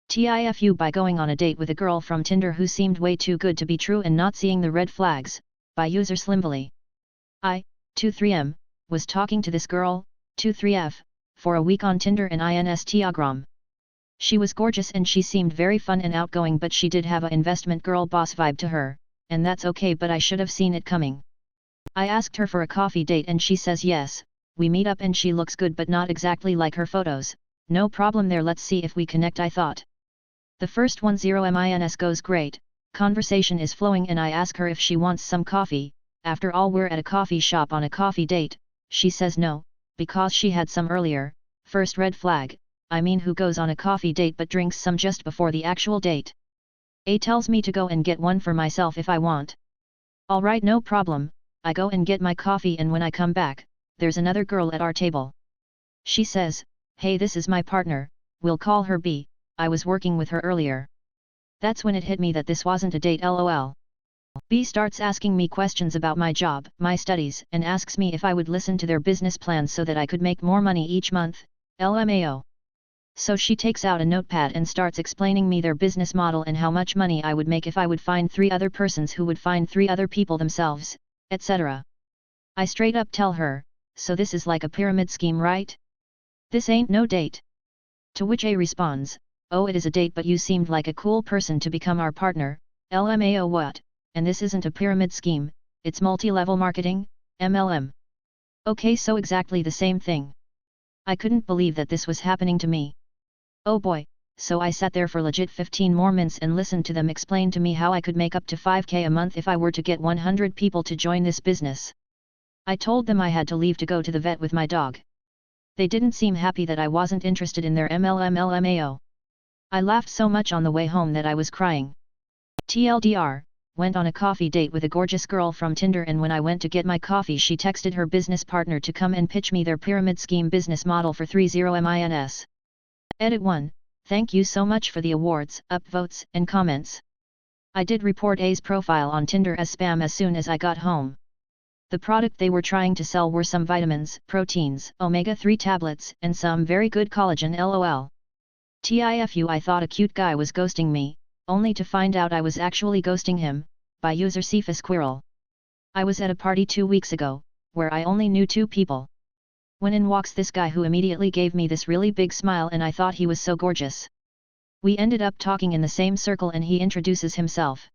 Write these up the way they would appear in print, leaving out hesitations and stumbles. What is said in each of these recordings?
tifu by going on a date with a girl from Tinder who seemed way too good to be true and not seeing the red flags, by user Slimvalley. I, 23M, was talking to this girl, 23F, for a week on Tinder and Instagram. She was gorgeous and she seemed very fun and outgoing, but she did have a investment girl boss vibe to her, and that's okay, but I should have seen it coming. I asked her for a coffee date and she says yes. We meet up and she looks good but not exactly like her photos. No problem there, let's see if we connect, I thought. The first 10 goes great, conversation is flowing and I ask her if she wants some coffee. After all, we're at a coffee shop on a coffee date. She says no, because she had some earlier. First red flag. I mean, who goes on a coffee date but drinks some just before the actual date? A tells me to go and get one for myself if I want. Alright, no problem. I go and get my coffee and when I come back, there's another girl at our table. She says, hey, this is my partner, we'll call her B, I was working with her earlier. That's when it hit me that this wasn't a date, lol. B starts asking me questions about my job, my studies, and asks me if I would listen to their business plans so that I could make more money each month, LMAO. So she takes out a notepad and starts explaining me their business model and how much money I would make if I would find 3 other persons who would find 3 other people themselves, etc. I straight up tell her, so this is like a pyramid scheme, right? This ain't no date. To which A responds, oh, it is a date, but you seemed like a cool person to become our partner, LMAO what, and this isn't a pyramid scheme, it's multi-level marketing, MLM. Okay, so exactly the same thing. I couldn't believe that this was happening to me. Oh boy, so I sat there for legit 15 more minutes and listened to them explain to me how I could make up to 5k a month if I were to get 100 people to join this business. I told them I had to leave to go to the vet with my dog. They didn't seem happy that I wasn't interested in their MLM. I laughed so much on the way home that I was crying. TLDR, went on a coffee date with a gorgeous girl from Tinder, and when I went to get my coffee she texted her business partner to come and pitch me their pyramid scheme business model for 30mins. Edit 1, thank you so much for the awards, upvotes, and comments. I did report A's profile on Tinder as spam as soon as I got home. The product they were trying to sell were some vitamins, proteins, omega-3 tablets, and some very good collagen, lol. TIFU, I thought a cute guy was ghosting me, only to find out I was actually ghosting him, by user Cephas Squirrel. I was at a party 2 weeks ago, where I only knew 2 people. When in walks this guy who immediately gave me this really big smile and I thought he was so gorgeous. We ended up talking in the same circle and he introduces himself.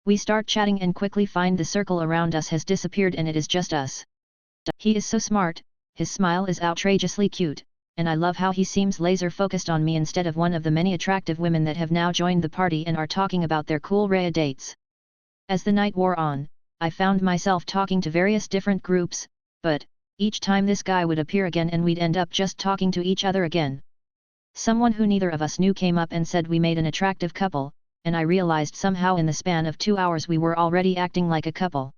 We start chatting and quickly find the circle around us has disappeared and it is just us. He is so smart, his smile is outrageously cute, and I love how he seems laser focused on me instead of one of the many attractive women that have now joined the party and are talking about their cool Rhea dates. As the night wore on, I found myself talking to various different groups, but each time this guy would appear again and we'd end up just talking to each other again. Someone who neither of us knew came up and said we made an attractive couple, and I realized somehow in the span of 2 hours we were already acting like a couple.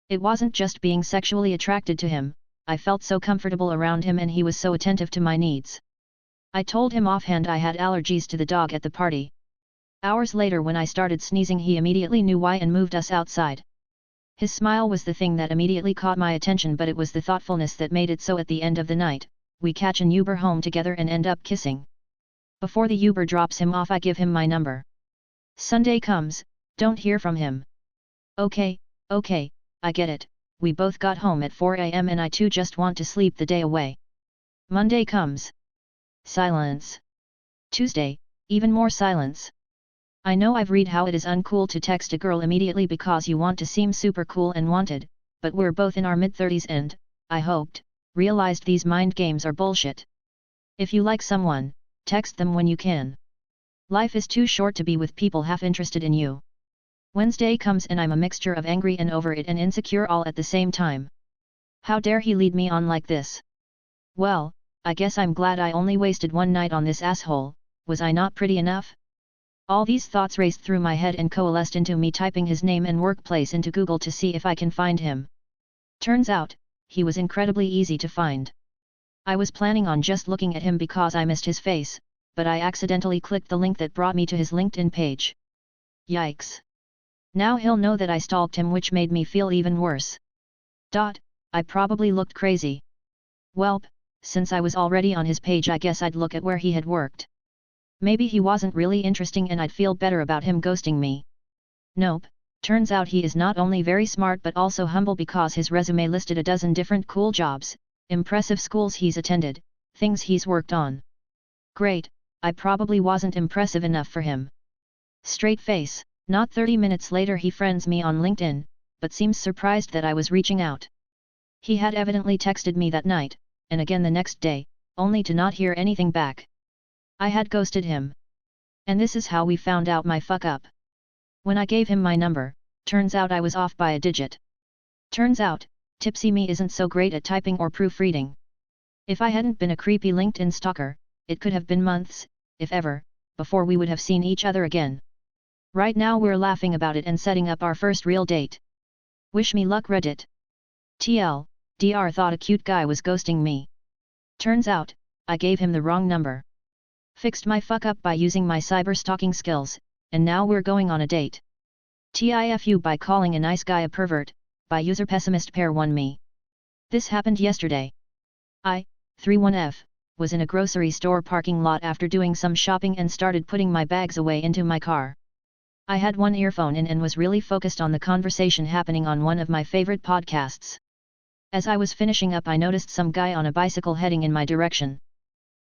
It wasn't just being sexually attracted to him, I felt so comfortable around him and he was so attentive to my needs. I told him offhand I had allergies to the dog at the party. Hours later when I started sneezing he immediately knew why and moved us outside. His smile was the thing that immediately caught my attention, but it was the thoughtfulness that made it so. At the end of the night, we catch an Uber home together and end up kissing. Before the Uber drops him off I give him my number. Sunday comes, don't hear from him. Okay, I get it, we both got home at 4 AM and I too just want to sleep the day away. Monday comes. Silence. Tuesday, even more silence. I know I've read how it is uncool to text a girl immediately because you want to seem super cool and wanted, but we're both in our mid-30s and, I hoped, realized these mind games are bullshit. If you like someone, text them when you can. Life is too short to be with people half interested in you. Wednesday comes and I'm a mixture of angry and over it and insecure all at the same time. How dare he lead me on like this? Well, I guess I'm glad I only wasted one night on this asshole. Was I not pretty enough? All these thoughts raced through my head and coalesced into me typing his name and workplace into Google to see if I can find him. Turns out, he was incredibly easy to find. I was planning on just looking at him because I missed his face, but I accidentally clicked the link that brought me to his LinkedIn page. Yikes. Now he'll know that I stalked him, which made me feel even worse. I probably looked crazy. Welp, since I was already on his page I guess I'd look at where he had worked. Maybe he wasn't really interesting and I'd feel better about him ghosting me. Nope, turns out he is not only very smart but also humble because his resume listed a dozen different cool jobs, impressive schools he's attended, things he's worked on. Great, I probably wasn't impressive enough for him. Straight face. Not 30 minutes later he friends me on LinkedIn, but seems surprised that I was reaching out. He had evidently texted me that night, and again the next day, only to not hear anything back. I had ghosted him. And this is how we found out my fuck up. When I gave him my number, turns out I was off by a digit. Turns out, tipsy me isn't so great at typing or proofreading. If I hadn't been a creepy LinkedIn stalker, it could have been months, if ever, before we would have seen each other again. Right now we're laughing about it and setting up our first real date. Wish me luck Reddit. TLDR thought a cute guy was ghosting me. Turns out, I gave him the wrong number. Fixed my fuck up by using my cyber stalking skills, and now we're going on a date. TIFU by calling a nice guy a pervert, by user pessimist pair 1 me. This happened yesterday. I, 31F, was in a grocery store parking lot after doing some shopping and started putting my bags away into my car. I had one earphone in and was really focused on the conversation happening on one of my favorite podcasts. As I was finishing up I noticed some guy on a bicycle heading in my direction.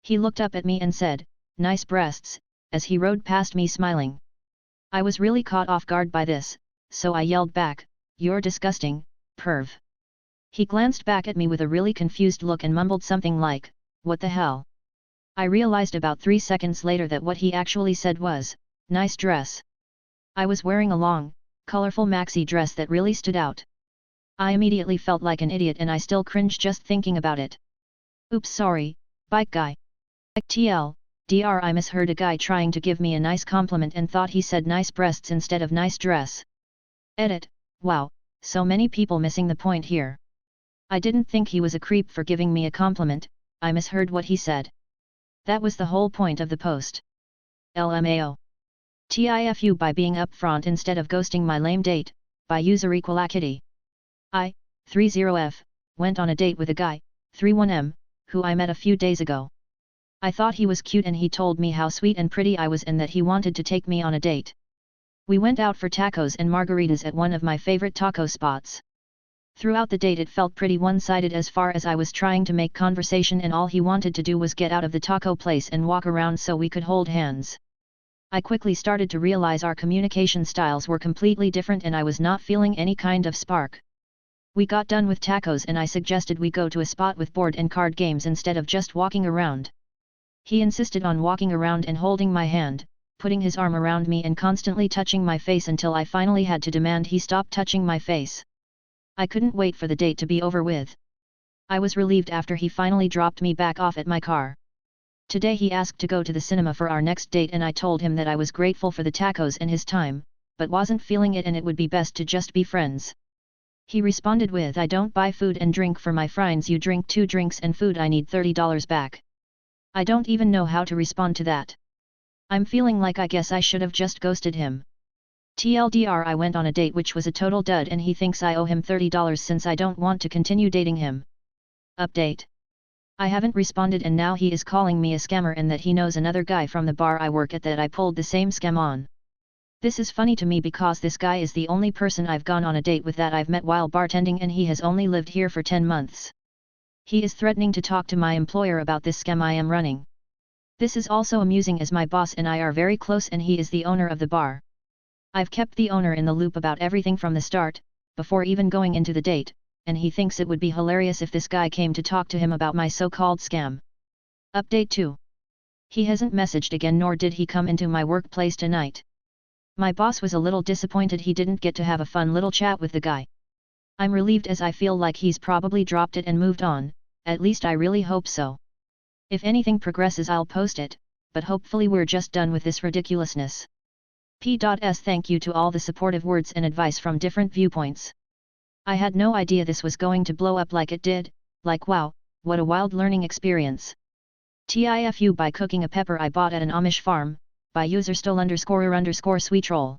He looked up at me and said, "Nice breasts," as he rode past me smiling. I was really caught off guard by this, so I yelled back, "You're disgusting, perv." He glanced back at me with a really confused look and mumbled something like, "What the hell?" I realized about 3 seconds later that what he actually said was, "Nice dress." I was wearing a long, colorful maxi dress that really stood out. I immediately felt like an idiot and I still cringe just thinking about it. Oops, sorry, bike guy. TLDR I misheard a guy trying to give me a nice compliment and thought he said nice breasts instead of nice dress. Edit, wow, so many people missing the point here. I didn't think he was a creep for giving me a compliment, I misheard what he said. That was the whole point of the post. LMAO. TIFU by being upfront instead of ghosting my lame date, by user _Kitty. I, 30F, went on a date with a guy, 31M, who I met a few days ago. I thought he was cute and he told me how sweet and pretty I was and that he wanted to take me on a date. We went out for tacos and margaritas at one of my favorite taco spots. Throughout the date it felt pretty one-sided as far as I was trying to make conversation and all he wanted to do was get out of the taco place and walk around so we could hold hands. I quickly started to realize our communication styles were completely different and I was not feeling any kind of spark. We got done with tacos and I suggested we go to a spot with board and card games instead of just walking around. He insisted on walking around and holding my hand, putting his arm around me and constantly touching my face until I finally had to demand he stop touching my face. I couldn't wait for the date to be over with. I was relieved after he finally dropped me back off at my car. Today he asked to go to the cinema for our next date and I told him that I was grateful for the tacos and his time, but wasn't feeling it and it would be best to just be friends. He responded with, "I don't buy food and drink for my friends, you drink 2 drinks and food, I need $30 back." I don't even know how to respond to that. I'm feeling like I guess I should have just ghosted him. TLDR I went on a date which was a total dud and he thinks I owe him $30 since I don't want to continue dating him. Update. I haven't responded and now he is calling me a scammer and that he knows another guy from the bar I work at that I pulled the same scam on. This is funny to me because this guy is the only person I've gone on a date with that I've met while bartending and he has only lived here for 10 months. He is threatening to talk to my employer about this scam I am running. This is also amusing as my boss and I are very close and he is the owner of the bar. I've kept the owner in the loop about everything from the start, before even going into the date, and he thinks it would be hilarious if this guy came to talk to him about my so-called scam. Update 2. He hasn't messaged again nor did he come into my workplace tonight. My boss was a little disappointed he didn't get to have a fun little chat with the guy. I'm relieved as I feel like he's probably dropped it and moved on, at least I really hope so. If anything progresses I'll post it, but hopefully we're just done with this ridiculousness. P.S. Thank you to all the supportive words and advice from different viewpoints. I had no idea this was going to blow up like it did, like wow, what a wild learning experience. TIFU by cooking a pepper I bought at an Amish farm, by user stole_sweetroll.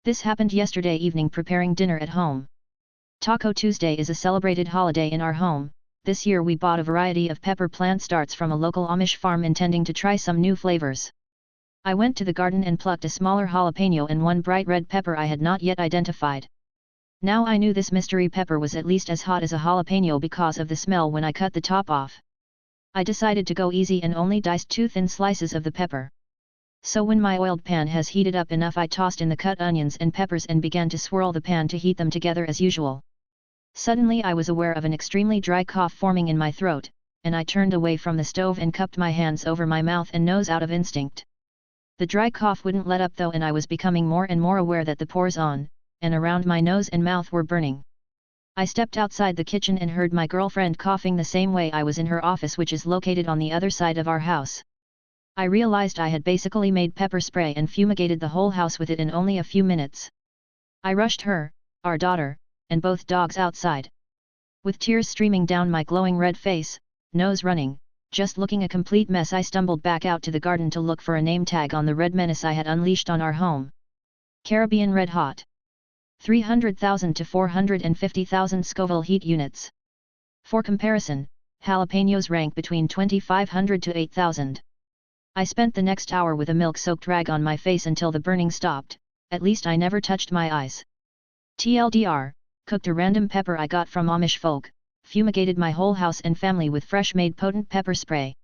This happened yesterday evening preparing dinner at home. Taco Tuesday is a celebrated holiday in our home. This year we bought a variety of pepper plant starts from a local Amish farm intending to try some new flavors. I went to the garden and plucked a smaller jalapeno and one bright red pepper I had not yet identified. Now I knew this mystery pepper was at least as hot as a jalapeno because of the smell when I cut the top off. I decided to go easy and only diced 2 thin slices of the pepper. So when my oiled pan has heated up enough, I tossed in the cut onions and peppers and began to swirl the pan to heat them together as usual. Suddenly I was aware of an extremely dry cough forming in my throat, and I turned away from the stove and cupped my hands over my mouth and nose out of instinct. The dry cough wouldn't let up though, and I was becoming more and more aware that the pores on and around my nose and mouth were burning. I stepped outside the kitchen and heard my girlfriend coughing the same way I was in her office, which is located on the other side of our house. I realized I had basically made pepper spray and fumigated the whole house with it in only a few minutes. I rushed her, our daughter, and both dogs outside. With tears streaming down my glowing red face, nose running, just looking a complete mess, I stumbled back out to the garden to look for a name tag on the red menace I had unleashed on our home. Caribbean Red Hot. 300,000 to 450,000 Scoville heat units. For comparison, jalapenos rank between 2,500 to 8,000. I spent the next hour with a milk-soaked rag on my face until the burning stopped. At least I never touched my eyes. TLDR, cooked a random pepper I got from Amish folk, fumigated my whole house and family with fresh-made potent pepper spray.